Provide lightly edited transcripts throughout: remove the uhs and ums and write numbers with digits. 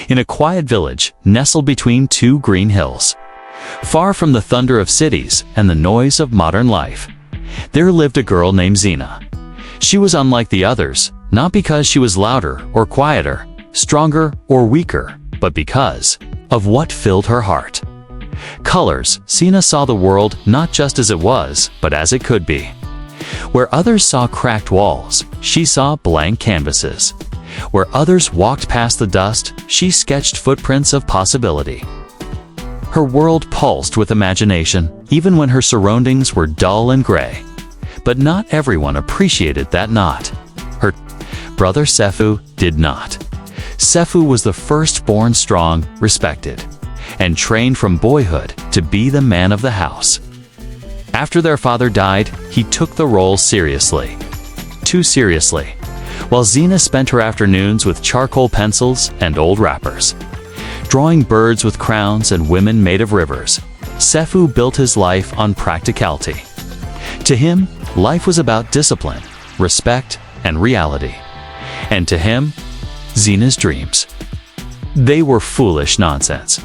In a quiet village nestled between two green hills, far from the thunder of cities and the noise of modern life, there lived a girl named Xena. She was unlike the others, not because she was louder or quieter, stronger or weaker, but because of what filled her heart. Colors. Xena saw the world not just as it was, but as it could be. Where others saw cracked walls, she saw blank canvases. Where others walked past the dust, she sketched footprints of possibility. Her world pulsed with imagination, even when her surroundings were dull and gray. But not everyone appreciated that not. Her brother Sefu did not. Sefu was the firstborn, strong, respected, and trained from boyhood to be the man of the house. After their father died, he took the role seriously. Too seriously. While Xena spent her afternoons with charcoal pencils and old wrappers, drawing birds with crowns and women made of rivers, Sefu built his life on practicality. To him, life was about discipline, respect, and reality. And to him, Xena's dreams. They were foolish nonsense.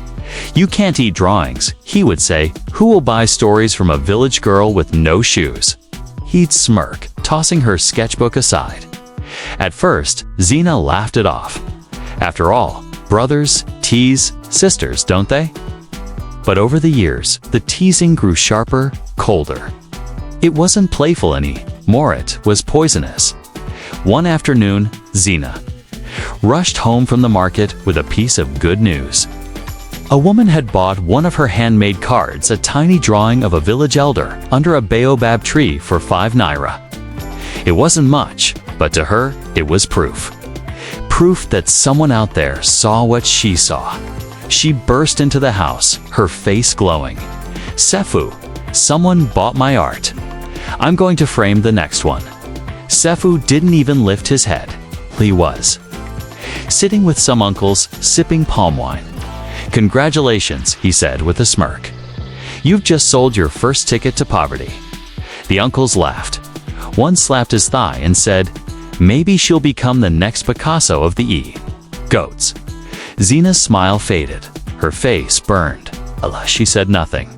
You can't eat drawings, he would say. Who will buy stories from a village girl with no shoes? He'd smirk, tossing her sketchbook aside. At first, Xena laughed it off. After all, brothers tease sisters, don't they? But over the years, the teasing grew sharper, colder. It wasn't playful anymore, it was poisonous. One afternoon, Xena rushed home from the market with a piece of good news. A woman had bought one of her handmade cards, a tiny drawing of a village elder under a baobab tree, for 5 naira. It wasn't much, but to her, it was proof. Proof that someone out there saw what she saw. She burst into the house, her face glowing. "Sefu, someone bought my art. I'm going to frame the next one." Sefu didn't even lift his head. He was sitting with some uncles, sipping palm wine. "Congratulations," he said with a smirk. "You've just sold your first ticket to poverty." The uncles laughed. One slapped his thigh and said, "Maybe she'll become the next Picasso of the goats." Xena's smile faded. Her face burned. She said nothing.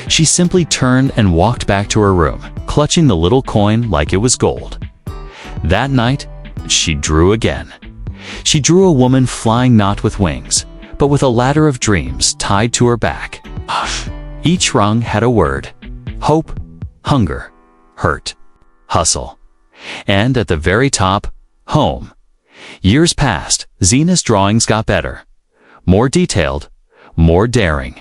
She simply turned and walked back to her room, clutching the little coin like it was gold. That night, she drew again. She drew a woman flying not with wings, but with a ladder of dreams tied to her back. Each rung had a word: hope, hunger, hurt, hustle. And at the very top, home. Years passed. Xena's drawings got better. More detailed, more daring.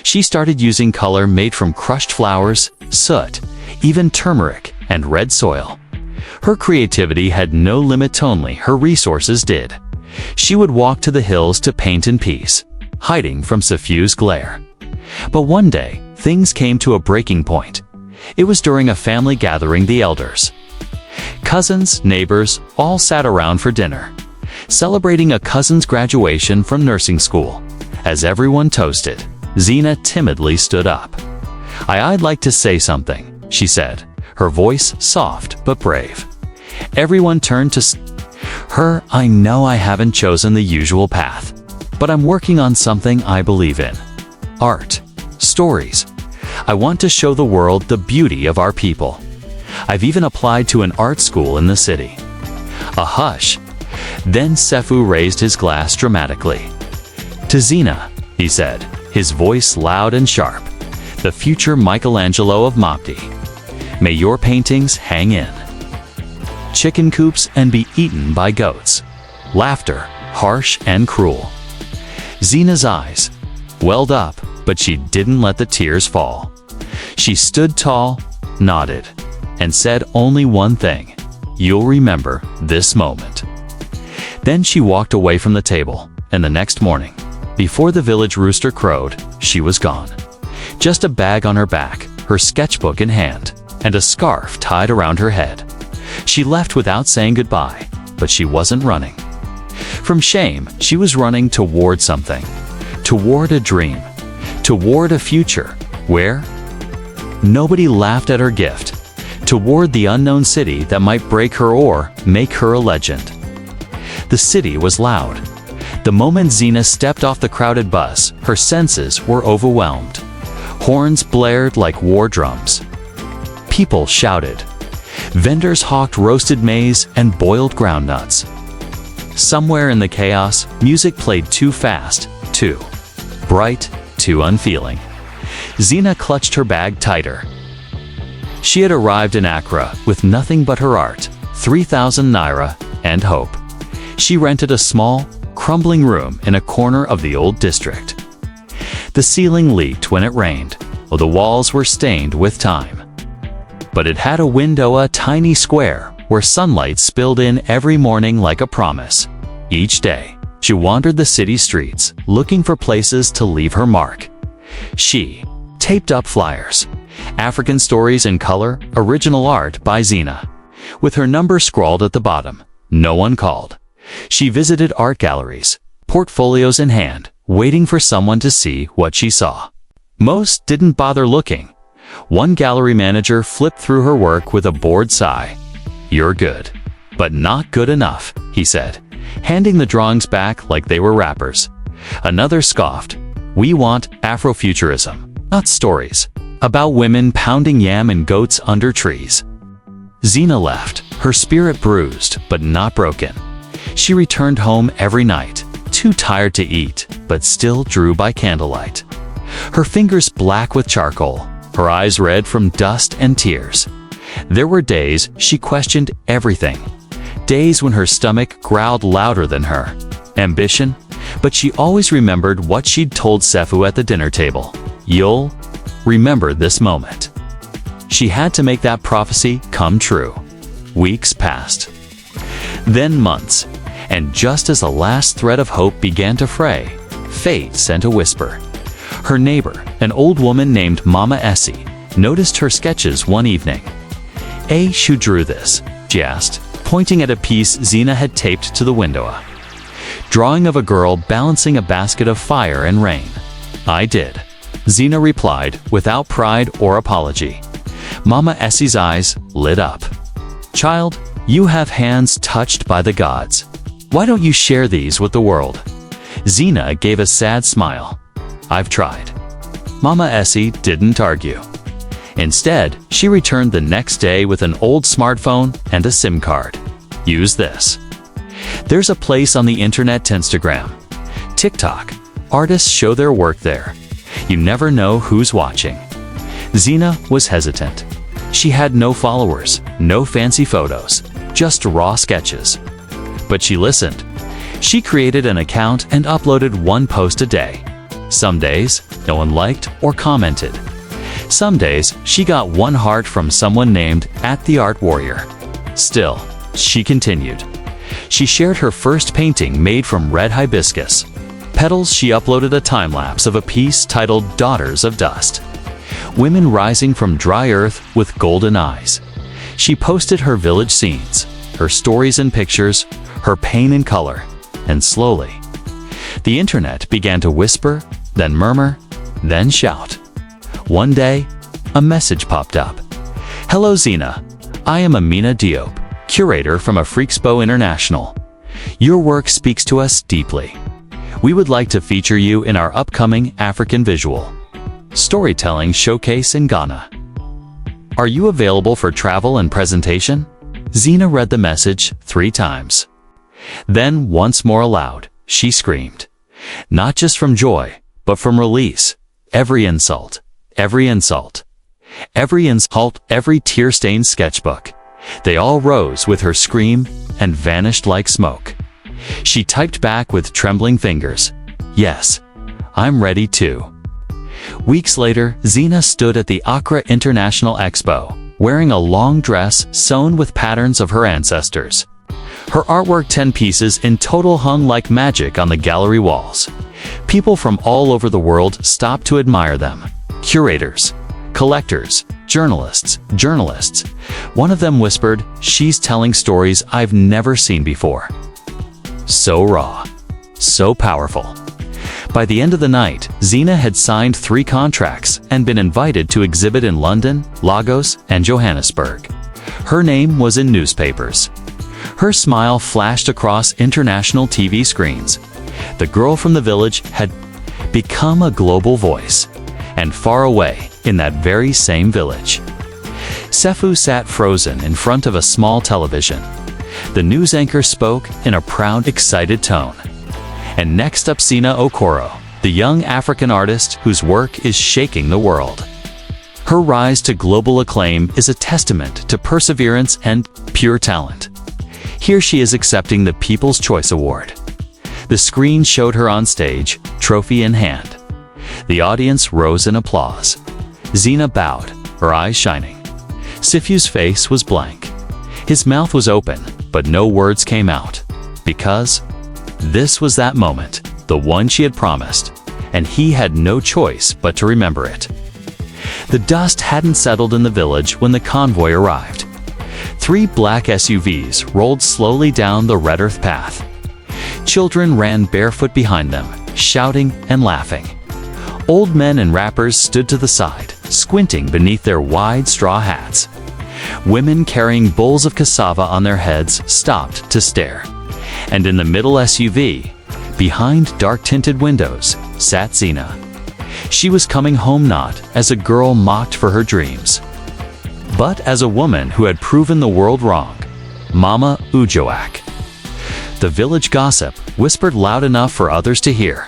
She started using color made from crushed flowers, soot, even turmeric and red soil. Her creativity had no limit, only her resources did. She would walk to the hills to paint in peace, hiding from Sefu's glare. But one day, things came to a breaking point. It was during a family gathering. The elders, cousins, neighbors, all sat around for dinner, celebrating a cousin's graduation from nursing school. As everyone toasted, Xena timidly stood up. I'd like to say something," she said, her voice soft but brave. Everyone turned to her. "I know I haven't chosen the usual path, but I'm working on something I believe in. Art. Stories. I want to show the world the beauty of our people. I've even applied to an art school in the city." A hush. Then Sefu raised his glass dramatically. "To Xena," he said, his voice loud and sharp, "the future Michelangelo of Mopti. May your paintings hang in chicken coops and be eaten by goats." Laughter, harsh and cruel. Xena's eyes welled up, but she didn't let the tears fall. She stood tall, nodded, and said only one thing: "You'll remember this moment." Then she walked away from the table, and the next morning, before the village rooster crowed, she was gone. Just a bag on her back, her sketchbook in hand, and a scarf tied around her head. She left without saying goodbye, but she wasn't running from shame. She was running toward something, toward a dream, toward a future where nobody laughed at her gift, toward the unknown city that might break her or make her a legend. The city was loud. The moment Zina stepped off the crowded bus, her senses were overwhelmed. Horns blared like war drums. People shouted. Vendors hawked roasted maize and boiled groundnuts. Somewhere in the chaos, music played too fast, too bright, too unfeeling. Zina clutched her bag tighter. She had arrived in Accra with nothing but her art, 3,000 naira, and hope. She rented a small, crumbling room in a corner of the old district. The ceiling leaked when it rained, while the walls were stained with time. But it had a window, a tiny square, where sunlight spilled in every morning like a promise. Each day, she wandered the city streets, looking for places to leave her mark. She taped up flyers, African stories in color, original art by Zina. With her number scrawled at the bottom, no one called. She visited art galleries, portfolios in hand, waiting for someone to see what she saw. Most didn't bother looking. One gallery manager flipped through her work with a bored sigh. "You're good, but not good enough," he said, handing the drawings back like they were wrappers. Another scoffed. "We want Afrofuturism, not stories about women pounding yam and goats under trees." Zina left, her spirit bruised but not broken. She returned home every night, too tired to eat, but still drew by candlelight. Her fingers black with charcoal, her eyes red from dust and tears. There were days she questioned everything. Days when her stomach growled louder than her ambition, but she always remembered what she'd told Sefu at the dinner table. "You'll remember this moment." She had to make that prophecy come true. Weeks passed. Then months, and just as the last thread of hope began to fray, fate sent a whisper. Her neighbor, an old woman named Mama Essie, noticed her sketches one evening. "Who drew this?" she asked, pointing at a piece Zina had taped to the window. Drawing of a girl balancing a basket of fire and rain. "I did," Zina replied, without pride or apology. Mama Essie's eyes lit up. "Child, you have hands touched by the gods. Why don't you share these with the world?" Zina gave a sad smile. "I've tried." Mama Essie didn't argue. Instead, she returned the next day with an old smartphone and a SIM card. "Use this. There's a place on the internet, Instagram, TikTok. Artists show their work there. You never know who's watching." Zina was hesitant. She had no followers, no fancy photos, just raw sketches. But she listened. She created an account and uploaded one post a day. Some days, no one liked or commented. Some days, she got one heart from someone named @TheArtWarrior. Still, she continued. She shared her first painting made from red hibiscus petals. She uploaded a time-lapse of a piece titled Daughters of Dust. Women rising from dry earth with golden eyes. She posted her village scenes, her stories and pictures, her pain in color, and slowly, the internet began to whisper, then murmur, then shout. One day, a message popped up. "Hello Zina, I am Amina Diop, curator from Afrixpo International. Your work speaks to us deeply. We would like to feature you in our upcoming African Visual Storytelling Showcase in Ghana. Are you available for travel and presentation?" Zina read the message 3 times. Then once more aloud, she screamed. Not just from joy, but from release. Every insult, every insult, every tear-stained sketchbook. They all rose with her scream and vanished like smoke. She typed back with trembling fingers. "Yes, I'm ready too." Weeks later, Zina stood at the Accra International Expo, wearing a long dress sewn with patterns of her ancestors. Her artwork, 10 pieces in total, hung like magic on the gallery walls. People from all over the world stopped to admire them. Curators, collectors, journalists. One of them whispered, "She's telling stories I've never seen before." So raw, so powerful. By the end of the night, Zina had signed 3 contracts and been invited to exhibit in London, Lagos, and Johannesburg. Her name was in newspapers. Her smile flashed across international TV screens. The girl from the village had become a global voice, and far away in that very same village. Sefu sat frozen in front of a small television. The news anchor spoke in a proud, excited tone. And next up, Sina Okoro, the young African artist whose work is shaking the world. Her rise to global acclaim is a testament to perseverance and pure talent. Here she is accepting the People's Choice Award. The screen showed her on stage, trophy in hand. The audience rose in applause. Zina bowed, her eyes shining. Sifu's face was blank. His mouth was open, but no words came out. Because this was that moment, the one she had promised, and he had no choice but to remember it. The dust hadn't settled in the village when the convoy arrived. 3 black SUVs rolled slowly down the red earth path. Children ran barefoot behind them, shouting and laughing. Old men and rappers stood to the side, squinting beneath their wide straw hats. Women carrying bowls of cassava on their heads stopped to stare. And in the middle SUV, behind dark-tinted windows, sat Zina. She was coming home not as a girl mocked for her dreams, but as a woman who had proven the world wrong, Mama Ujoak. The village gossip whispered loud enough for others to hear.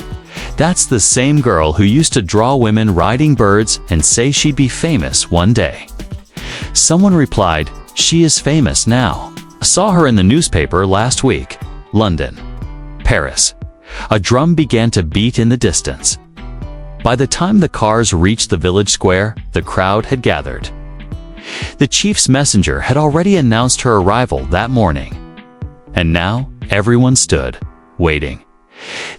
That's the same girl who used to draw women riding birds and say she'd be famous one day. Someone replied, "She is famous now. I saw her in the newspaper last week." London. Paris. A drum began to beat in the distance. By the time the cars reached the village square, the crowd had gathered. The chief's messenger had already announced her arrival that morning. And now, everyone stood, waiting.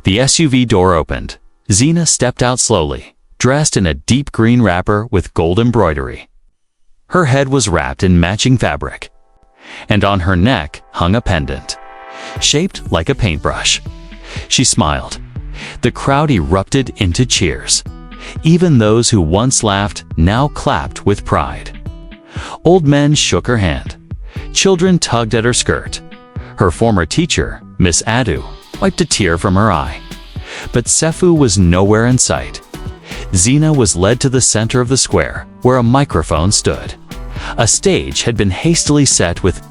The SUV door opened. Zina stepped out slowly, dressed in a deep green wrapper with gold embroidery. Her head was wrapped in matching fabric, and on her neck hung a pendant, shaped like a paintbrush. She smiled. The crowd erupted into cheers. Even those who once laughed now clapped with pride. Old men shook her hand. Children tugged at her skirt. Her former teacher, Miss Adu, wiped a tear from her eye. But Sefu was nowhere in sight. Zina was led to the center of the square, where a microphone stood. A stage had been hastily set with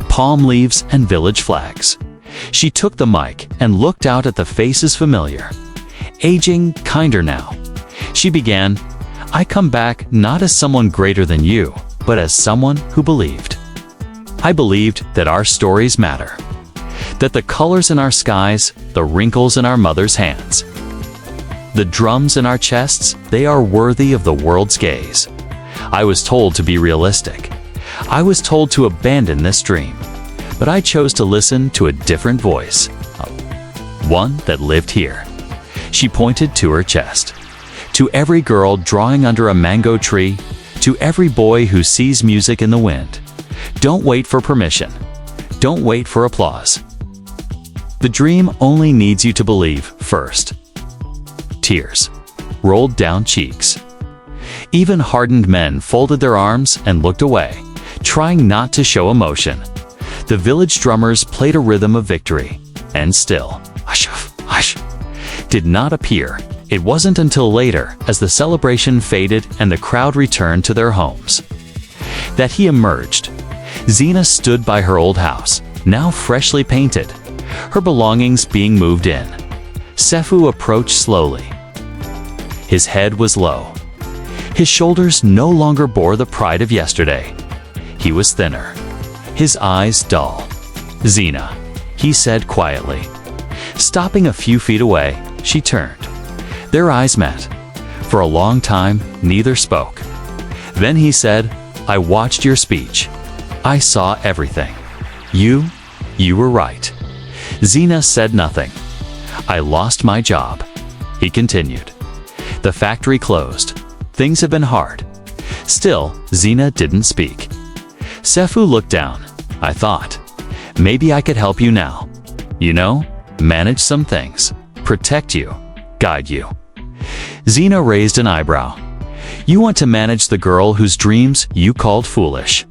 palm leaves and village flags. She took the mic and looked out at the faces familiar. Aging, kinder now. She began, "I come back not as someone greater than you, but as someone who believed. I believed that our stories matter. That the colors in our skies, the wrinkles in our mother's hands, the drums in our chests, they are worthy of the world's gaze. I was told to be realistic. I was told to abandon this dream. But I chose to listen to a different voice. One that lived here." She pointed to her chest. "To every girl drawing under a mango tree, to every boy who sees music in the wind. Don't wait for permission. Don't wait for applause. The dream only needs you to believe first." Tears rolled down cheeks. Even hardened men folded their arms and looked away, trying not to show emotion. The village drummers played a rhythm of victory, and still, hush, hush, did not appear. It wasn't until later, as the celebration faded and the crowd returned to their homes, that he emerged. Zina stood by her old house, now freshly painted, her belongings being moved in. Sefu approached slowly. His head was low. His shoulders no longer bore the pride of yesterday. He was thinner, his eyes dull. "Zina," he said quietly. Stopping a few feet away, she turned. Their eyes met. For a long time, neither spoke. Then he said, "I watched your speech. I saw everything. You were right." Zina said nothing. "I lost my job," he continued. "The factory closed. Things have been hard." Still, Zina didn't speak. Sefu looked down. "I thought, maybe I could help you now. You know, manage some things, protect you, guide you." Zina raised an eyebrow. "You want to manage the girl whose dreams you called foolish?"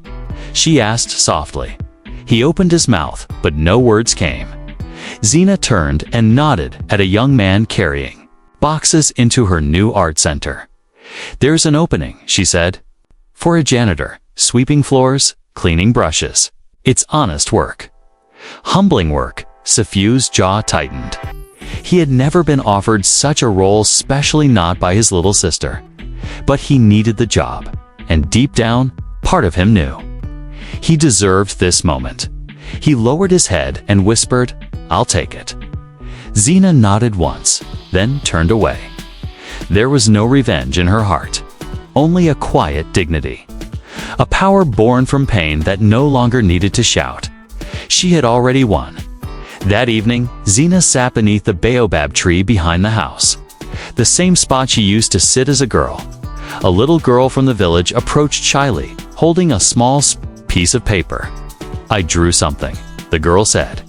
she asked softly. He opened his mouth, but no words came. Zina turned and nodded at a young man carrying boxes into her new art center. "There's an opening," she said. "For a janitor, sweeping floors, cleaning brushes. It's honest work." Humbling work. Sefu's jaw tightened. He had never been offered such a role, especially not by his little sister. But he needed the job, and deep down, part of him knew he deserved this moment. He lowered his head and whispered, "I'll take it." Zina nodded once, then turned away. There was no revenge in her heart, only a quiet dignity. A power born from pain that no longer needed to shout. She had already won. That evening, Zina sat beneath the baobab tree behind the house, the same spot she used to sit as a girl. A little girl from the village approached shyly, holding a small piece of paper. "I drew something," the girl said.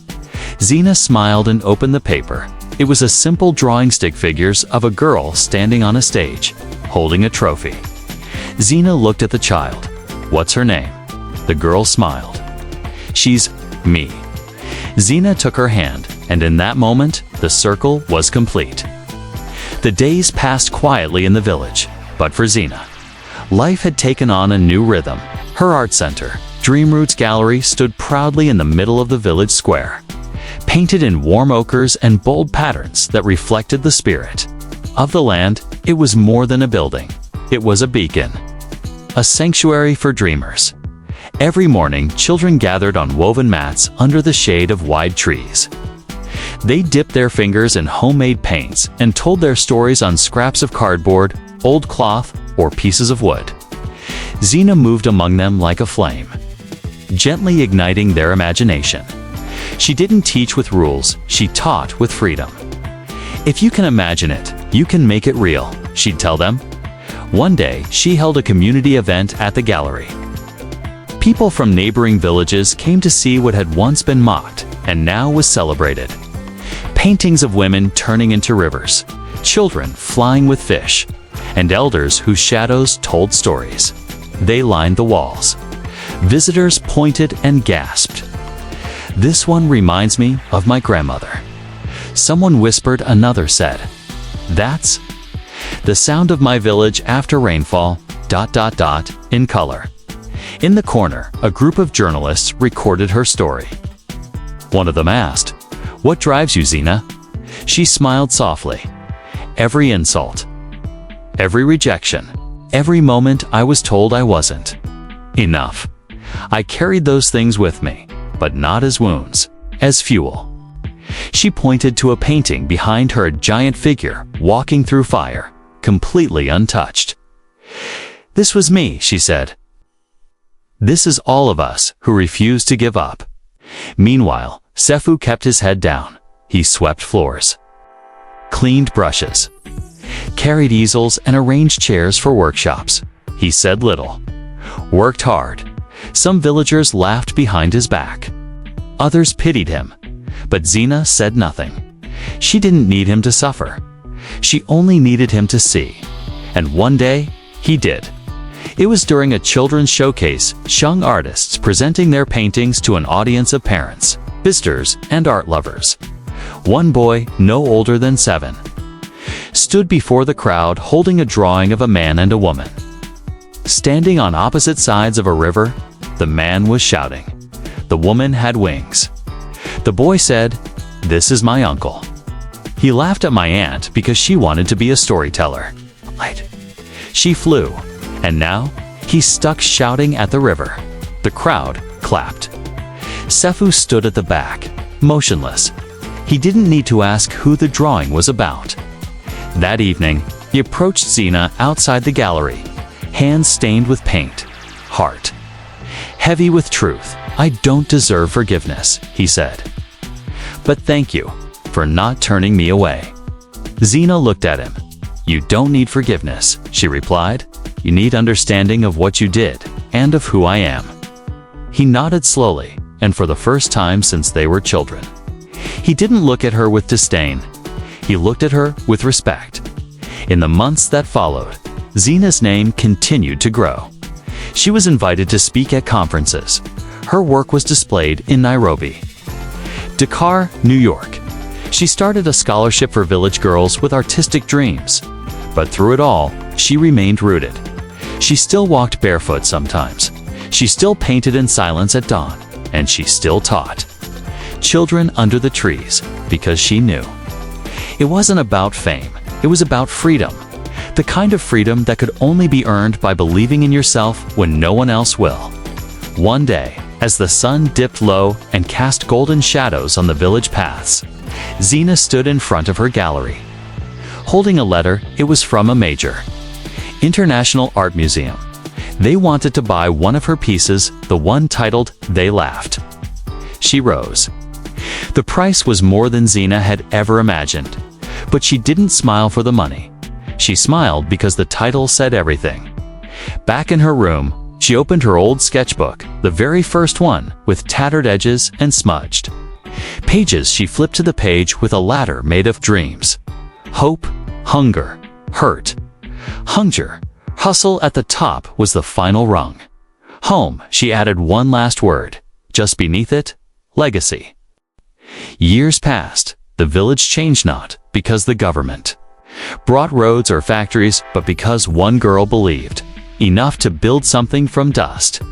Zina smiled and opened the paper. It was a simple drawing stick figures of a girl standing on a stage, holding a trophy. Zina looked at the child. "What's her name?" The girl smiled. "She's me." Zina took her hand, and in that moment, the circle was complete. The days passed quietly in the village, but for Zina, life had taken on a new rhythm. Her art center, Dream Roots Gallery, stood proudly in the middle of the village square, painted in warm ochres and bold patterns that reflected the spirit of the land. It was more than a building. It was a beacon, a sanctuary for dreamers. Every morning, children gathered on woven mats under the shade of wide trees. They dipped their fingers in homemade paints and told their stories on scraps of cardboard, old cloth, or pieces of wood. Zina moved among them like a flame, gently igniting their imagination. She didn't teach with rules, she taught with freedom. "If you can imagine it, you can make it real," she'd tell them. One day, she held a community event at the gallery. People from neighboring villages came to see what had once been mocked and now was celebrated. Paintings of women turning into rivers, children flying with fish, and elders whose shadows told stories. They lined the walls. Visitors pointed and gasped. "This one reminds me of my grandmother." Someone whispered, another said, "That's the sound of my village after rainfall, ... in color." In the corner, a group of journalists recorded her story. One of them asked, "What drives you, Zina?" She smiled softly. "Every insult, every rejection, every moment I was told I wasn't enough. I carried those things with me, but not as wounds, as fuel." She pointed to a painting behind her, a giant figure walking through fire, completely untouched. "This was me," she said. "This is all of us who refuse to give up." Meanwhile, Sefu kept his head down. He swept floors, cleaned brushes, carried easels and arranged chairs for workshops. He said little, worked hard. Some villagers laughed behind his back. Others pitied him, but Zina said nothing. She didn't need him to suffer. She only needed him to see. And one day, he did. It was during a children's showcase, young artists presenting their paintings to an audience of parents, visitors, and art lovers. One boy, no older than 7, stood before the crowd holding a drawing of a man and a woman. Standing on opposite sides of a river, the man was shouting. The woman had wings. The boy said, "This is my uncle. He laughed at my aunt because she wanted to be a storyteller. She flew. And now, he's stuck shouting at the river." The crowd clapped. Sefu stood at the back, motionless. He didn't need to ask who the drawing was about. That evening, he approached Zina outside the gallery, hands stained with paint, heart heavy with truth. "I don't deserve forgiveness," he said. "But thank you for not turning me away." Zina looked at him. "You don't need forgiveness," she replied. "You need understanding of what you did, and of who I am." He nodded slowly, and for the first time since they were children. He didn't look at her with disdain. He looked at her with respect. In the months that followed, Zina's name continued to grow. She was invited to speak at conferences. Her work was displayed in Nairobi. Dakar, New York. She started a scholarship for village girls with artistic dreams. But through it all, she remained rooted. She still walked barefoot sometimes. She still painted in silence at dawn. And she still taught children under the trees because she knew. It wasn't about fame. It was about freedom. The kind of freedom that could only be earned by believing in yourself when no one else will. One day, as the sun dipped low and cast golden shadows on the village paths, Zina stood in front of her gallery. Holding a letter, it was from a major international art museum. They wanted to buy one of her pieces, the one titled "They Laughed." She rose. The price was more than Zina had ever imagined, but she didn't smile for the money. She smiled because the title said everything. Back in her room, she opened her old sketchbook, the very first one, with tattered edges and smudged pages. She flipped to the page with a ladder made of dreams. Hope, hunger, hurt, hunger, hustle at the top was the final rung. Home, she added one last word. Just beneath it, legacy. Years passed. The village changed not because the government brought roads or factories, but because one girl believed enough to build something from dust.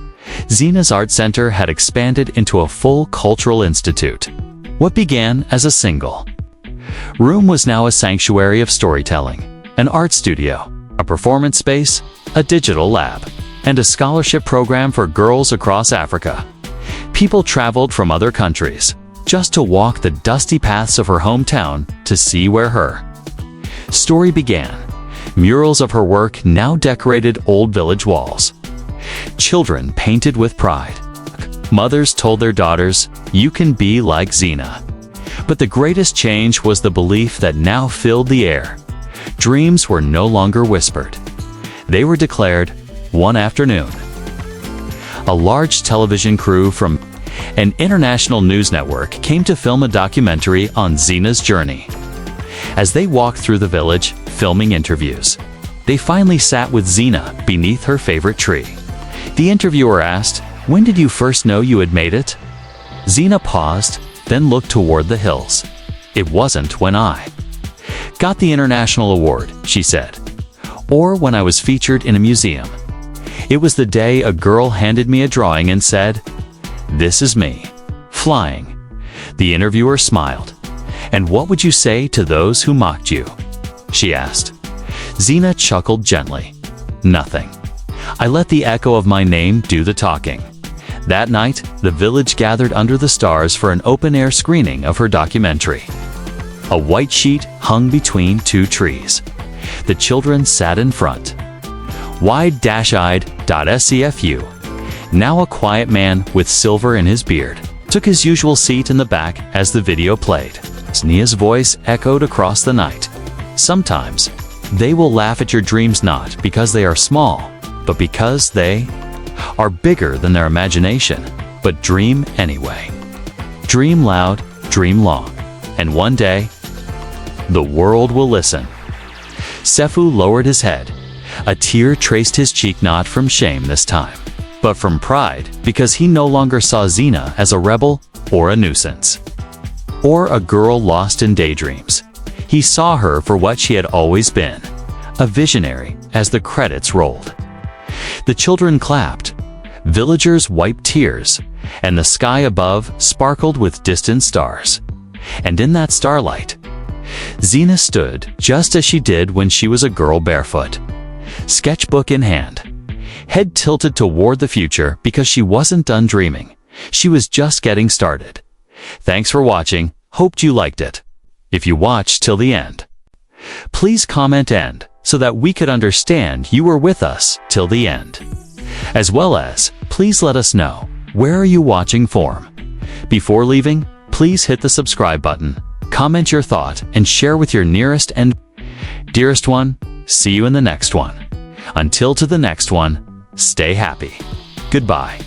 Zina's art center had expanded into a full cultural institute. What began as a single room was now a sanctuary of storytelling, an art studio, a performance space, a digital lab, and a scholarship program for girls across Africa. People traveled from other countries just to walk the dusty paths of her hometown to see where her story began. Murals of her work now decorated old village walls. Children painted with pride. Mothers told their daughters, "You can be like Zina." But the greatest change was the belief that now filled the air. Dreams were no longer whispered. They were declared. One afternoon, a large television crew from an international news network came to film a documentary on Zina's journey. As they walked through the village, filming interviews, they finally sat with Zina beneath her favorite tree. The interviewer asked, "When did you first know you had made it?" Zina paused, then looked toward the hills. "It wasn't when I got the international award," she said, "or when I was featured in a museum. It was the day a girl handed me a drawing and said, 'This is me, flying.'" The interviewer smiled. "And what would you say to those who mocked you?" she asked. Zina chuckled gently. "Nothing. I let the echo of my name do the talking." That night, the village gathered under the stars for an open-air screening of her documentary. A white sheet hung between two trees. The children sat in front. Wide-eyed .scfu, now a quiet man with silver in his beard, took his usual seat in the back as the video played. Zina's voice echoed across the night. "Sometimes, they will laugh at your dreams not because they are small, but because they are bigger than their imagination. But dream anyway. Dream loud, dream long, and one day, the world will listen." Sefu lowered his head. A tear traced his cheek, not from shame this time, but from pride, because he no longer saw Zina as a rebel or a nuisance, or a girl lost in daydreams. He saw her for what she had always been, a visionary. As the credits rolled, the children clapped, villagers wiped tears, and the sky above sparkled with distant stars. And in that starlight, Zina stood just as she did when she was a girl, barefoot, sketchbook in hand, head tilted toward the future, because she wasn't done dreaming. She was just getting started. Thanks for watching. Hoped you liked it. If you watched till the end, please comment "end" so that we could understand you were with us till the end. As well as, please let us know, where are you watching from? Before leaving, please hit the subscribe button, comment your thought, and share with your nearest and dearest one. See you in the next one. Until to the next one, stay happy. Goodbye.